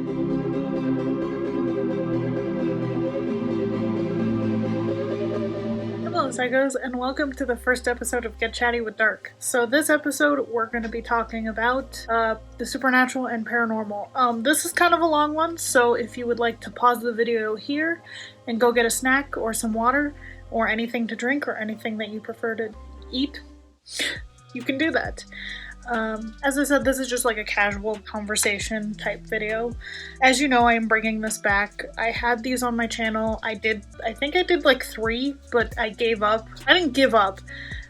Hello psychos, and welcome to the first episode of Get Chatty with Dark. So this episode we're going to be talking about the supernatural and paranormal. This is kind of a long one, so if you would like to pause the video here and go get a snack or some water or anything to drink or anything that you prefer to eat, you can do that. As I said, this is just like a casual conversation type video. As you know, I am bringing this back. I had these on my channel. I think I did like 3, but I gave up. I didn't give up.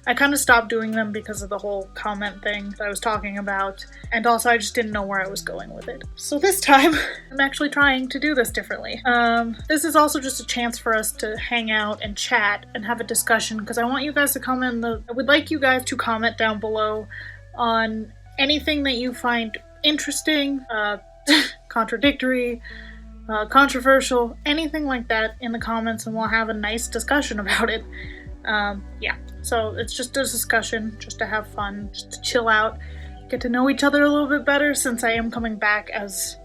I kind of stopped doing them because of the whole comment thing that I was talking about. And also I just didn't know where I was going with it. So this time, I'm actually trying to do this differently. This is also just a chance for us to hang out and chat and have a discussion, because I want you guys to comment I would like you guys to comment down below on anything that you find interesting, contradictory, controversial, anything like that in the comments, and we'll have a nice discussion about it. Yeah, so it's just a discussion, just to have fun, just to chill out, get to know each other a little bit better, since I am coming back as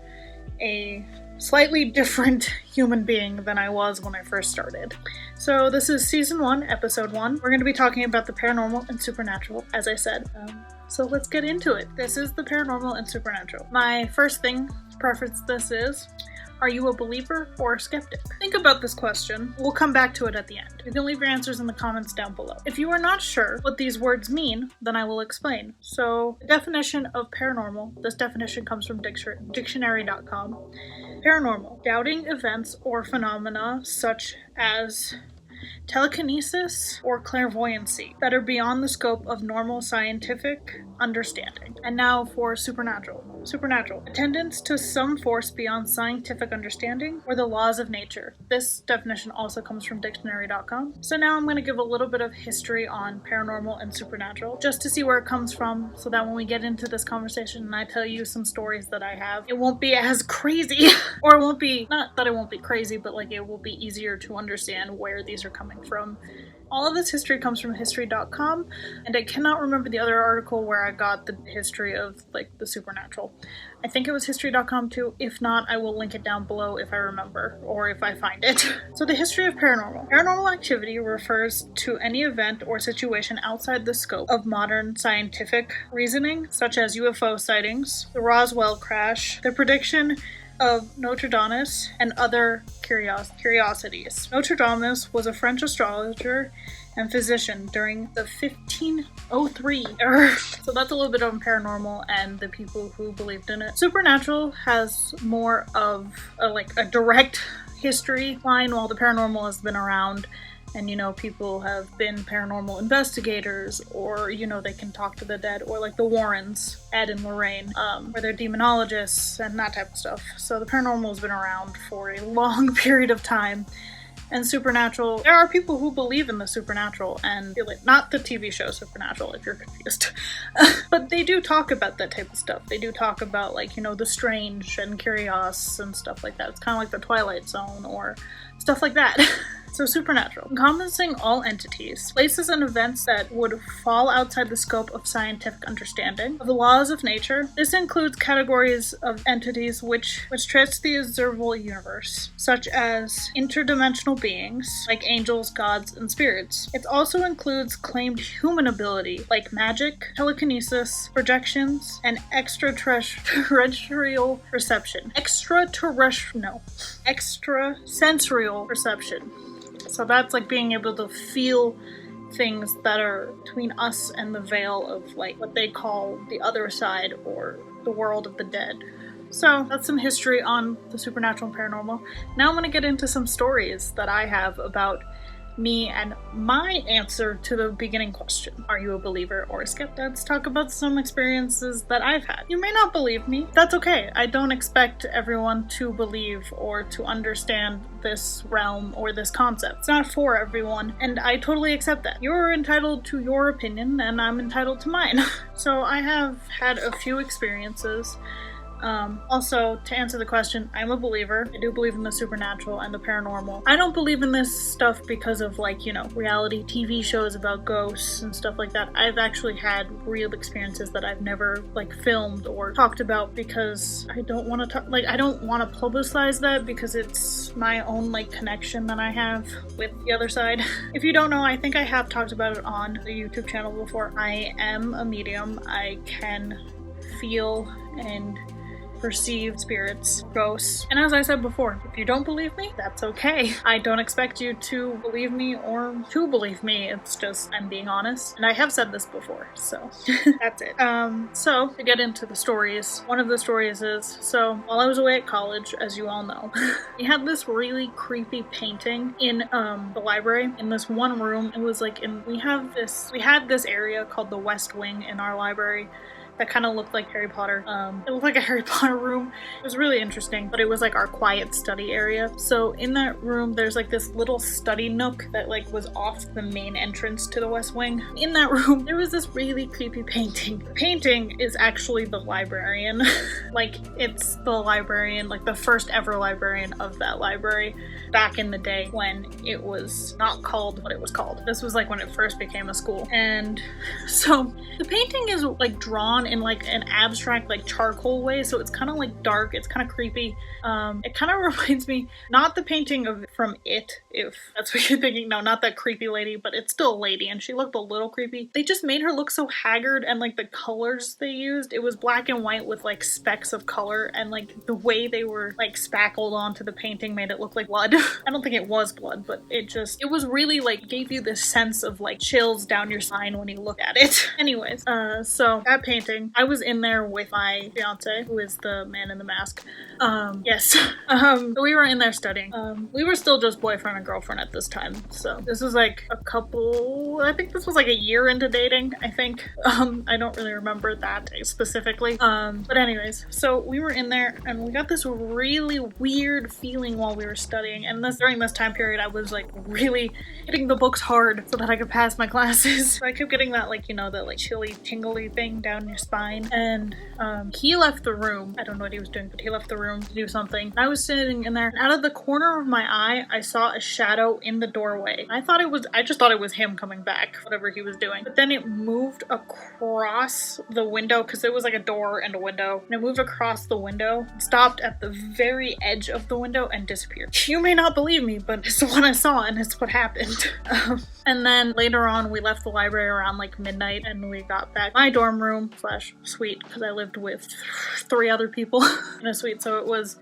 a slightly different human being than I was when I first started. So this is season 1, episode 1. We're going to be talking about the paranormal and supernatural, as I said. So let's get into it. This is the paranormal and supernatural. My first thing to preface this is, are you a believer or a skeptic? Think about this question. We'll come back to it at the end. You can leave your answers in the comments down below. If you are not sure what these words mean, then I will explain. So, the definition of paranormal, this definition comes from dictionary.com. Paranormal, doubting events or phenomena such as telekinesis or clairvoyancy that are beyond the scope of normal scientific understanding. And now for supernatural. Supernatural, attendance to some force beyond scientific understanding or the laws of nature. This definition also comes from dictionary.com. So now I'm going to give a little bit of history on paranormal and supernatural, just to see where it comes from, so that when we get into this conversation and I tell you some stories that I have, it won't be as crazy, or it won't be, not that it won't be crazy, but like it will be easier to understand where these are coming from. All of this history comes from history.com, and I cannot remember the other article where I got the history of like the supernatural. I think it was history.com too. If not, I will link it down below if I remember, or if I find it. So the history of paranormal. Paranormal activity refers to any event or situation outside the scope of modern scientific reasoning, such as UFO sightings, the Roswell crash, the prediction of Nostradamus, and other curiosities. Nostradamus was a French astrologer and physician during the 1503 era. So that's a little bit on paranormal and the people who believed in it. Supernatural has more of a direct history line, while the paranormal has been around. And, you know, people have been paranormal investigators, or, you know, they can talk to the dead, or like the Warrens, Ed and Lorraine, where they're demonologists and that type of stuff. So the paranormal has been around for a long period of time. And supernatural, there are people who believe in the supernatural, and not the TV show Supernatural, if you're confused. But they do talk about that type of stuff. They do talk about, like, you know, the strange and curious and stuff like that. It's kind of like the Twilight Zone or stuff like that. So supernatural, encompassing all entities, places and events that would fall outside the scope of scientific understanding of the laws of nature. This includes categories of entities which stretch the observable universe, such as interdimensional beings, like angels, gods, and spirits. It also includes claimed human ability, like magic, telekinesis, projections, and extraterrestrial perception. Extrasensorial perception. So that's like being able to feel things that are between us and the veil of like what they call the other side, or the world of the dead. So that's some history on the supernatural and paranormal. Now I'm going to get into some stories that I have about me and my answer to the beginning question. Are you a believer or a skeptic? Let's talk about some experiences that I've had. You may not believe me. That's okay. I don't expect everyone to believe or to understand this realm or this concept. It's not for everyone, and I totally accept that. You're entitled to your opinion, and I'm entitled to mine. So I have had a few experiences. Also, to answer the question, I'm a believer. I do believe in the supernatural and the paranormal. I don't believe in this stuff because of like, you know, reality TV shows about ghosts and stuff like that. I've actually had real experiences that I've never like filmed or talked about because I don't want to talk, like I don't want to publicize that because it's my own like connection that I have with the other side. If you don't know, I think I have talked about it on the YouTube channel before. I am a medium. I can feel and perceive spirits, ghosts, and as I said before, if you don't believe me, that's okay. I don't expect you to believe me or to believe me. It's just I'm being honest, and I have said this before, so that's it. So to get into the stories, one of the stories is, so while I was away at college, as you all know, we had this really creepy painting in the library in this one room. It was like we had this area called the West Wing in our library that kind of looked like Harry Potter. It looked like a Harry Potter room. It was really interesting, but it was like our quiet study area. So in that room, there's like this little study nook that like was off the main entrance to the West Wing. In that room, there was this really creepy painting. The painting is actually the librarian. Like it's the librarian, like the first ever librarian of that library back in the day when it was not called what it was called. This was like when it first became a school. And so the painting is like drawn in like an abstract like charcoal way, so it's kind of like dark, it's kind of creepy. It kind of reminds me, not the painting from It, if that's what you're thinking, no, not that creepy lady, but it's still a lady and she looked a little creepy. They just made her look so haggard, and like the colors they used, it was black and white with like specks of color, and like the way they were like spackled onto the painting made it look like blood. I don't think it was blood, but it was really like gave you this sense of like chills down your spine when you look at it. Anyways, so that painting, I was in there with my fiance, who is the man in the mask. Yes. So we were in there studying. We were still just boyfriend and girlfriend at this time. So this was like I think this was like a year into dating, I think. I don't really remember that specifically. But anyways, so we were in there and we got this really weird feeling while we were studying. And during this time period, I was like really hitting the books hard so that I could pass my classes. So I kept getting that like, you know, that like chilly, tingly thing down your spine. And he left the room. I don't know what he was doing, but he left the room to do something. I was sitting in there, and out of the corner of my eye, I saw a shadow in the doorway. I just thought it was him coming back, whatever he was doing. But then it moved across the window, because there was like a door and a window, and it moved across the window, stopped at the very edge of the window, and disappeared. You may not believe me, but it's what I saw, and it's what happened. And then later on, we left the library around like midnight, and we got back my dorm room / suite, because I lived with 3 other people in a suite. So it was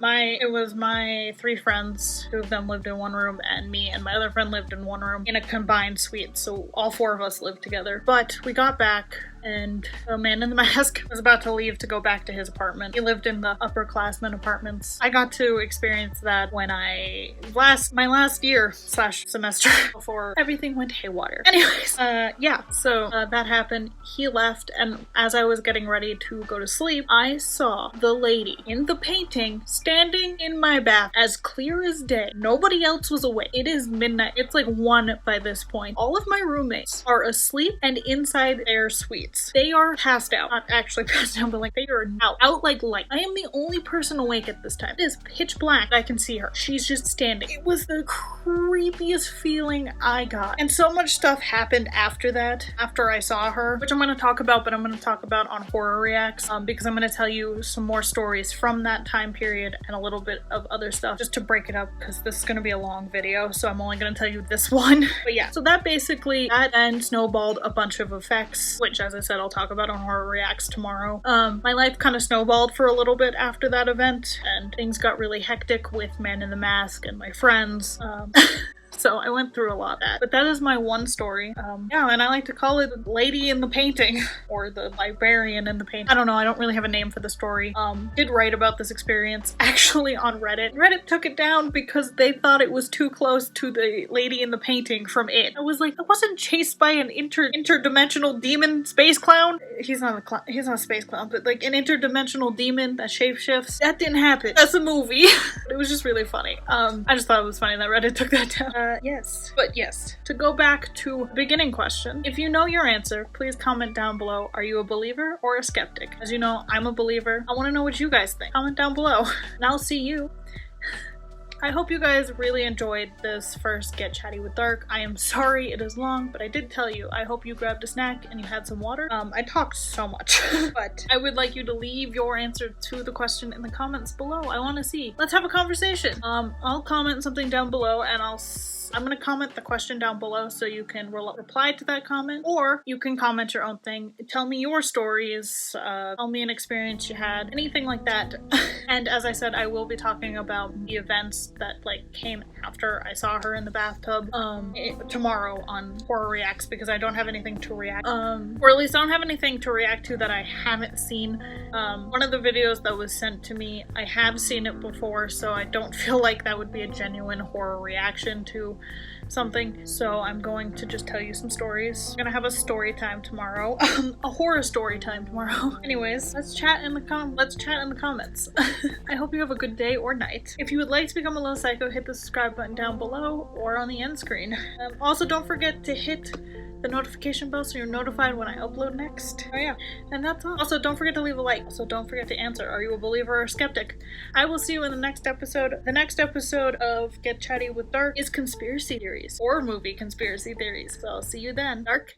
my 3 friends. 2 of them lived in one room, and me and my other friend lived in one room in a combined suite. So all 4 of us lived together. But we got back, and the man in the mask was about to leave to go back to his apartment. He lived in the upperclassmen apartments. I got to experience that when my last year / semester before everything went haywire. Anyways, yeah, so that happened. He left, and as I was getting ready to go to sleep, I saw the lady in the painting standing in my bath as clear as day. Nobody else was awake. It is midnight. It's like 1 by this point. All of my roommates are asleep and inside their suites. They are passed out. Not actually passed out, but like they are out like light. I am the only person awake at this time. It is pitch black. I can see her. She's just standing. It was the creepiest feeling I got. And so much stuff happened after that, after I saw her, which I'm going to talk about, but I'm going to talk about on Horror Reacts, because I'm going to tell you some more stories from that time period and a little bit of other stuff just to break it up, because this is going to be a long video, so I'm only going to tell you this one. But yeah, so that then snowballed a bunch of effects, which as I said, I'll talk about on Horror Reacts tomorrow. My life kind of snowballed for a little bit after that event, and things got really hectic with Man in the Mask and my friends. So I went through a lot of that. But that is my one story. Yeah, and I like to call it Lady in the Painting, or the Librarian in the Painting. I don't know, I don't really have a name for the story. Did write about this experience actually on Reddit. Reddit took it down because they thought it was too close to the Lady in the Painting from It. I was like, I wasn't chased by an interdimensional demon space clown. He's not a space clown, but like an interdimensional demon that shapeshifts. That didn't happen. That's a movie. It was just really funny. I just thought it was funny that Reddit took that down. Yes. But yes, to go back to the beginning question, if you know your answer, please comment down below. Are you a believer or a skeptic? As you know, I'm a believer. I want to know what you guys think. Comment down below, and I'll see you. I hope you guys really enjoyed this first Get Chatty with Dark. I am sorry it is long, but I did tell you. I hope you grabbed a snack and you had some water. I talked so much, but I would like you to leave your answer to the question in the comments below. I want to see. Let's have a conversation. I'll comment something down below, and I'm gonna comment the question down below so you can reply to that comment, or you can comment your own thing. Tell me your stories, tell me an experience you had, anything like that. And as I said, I will be talking about the events that came after I saw her in the bathtub tomorrow on Horror Reacts, because I don't have anything to react, or at least I don't have anything to react to that I haven't seen. One of the videos that was sent to me, I have seen it before, so I don't feel like that would be a genuine horror reaction to something, so I'm going to just tell you some stories. I'm gonna have a story time tomorrow, a horror story time tomorrow. Anyways, let's chat in the comments. I hope you have a good day or night. If you would like to become a little psycho, hit the subscribe button down below or on the end screen. Also, don't forget to hit the notification bell so you're notified when I upload next. Oh yeah, and that's all. Also, don't forget to leave a like. Also, don't forget to answer, are you a believer or a skeptic? I will see you in the next episode. The next episode of Get Chatty with Dark is conspiracy theories, or movie conspiracy theories. So I'll see you then. Dark.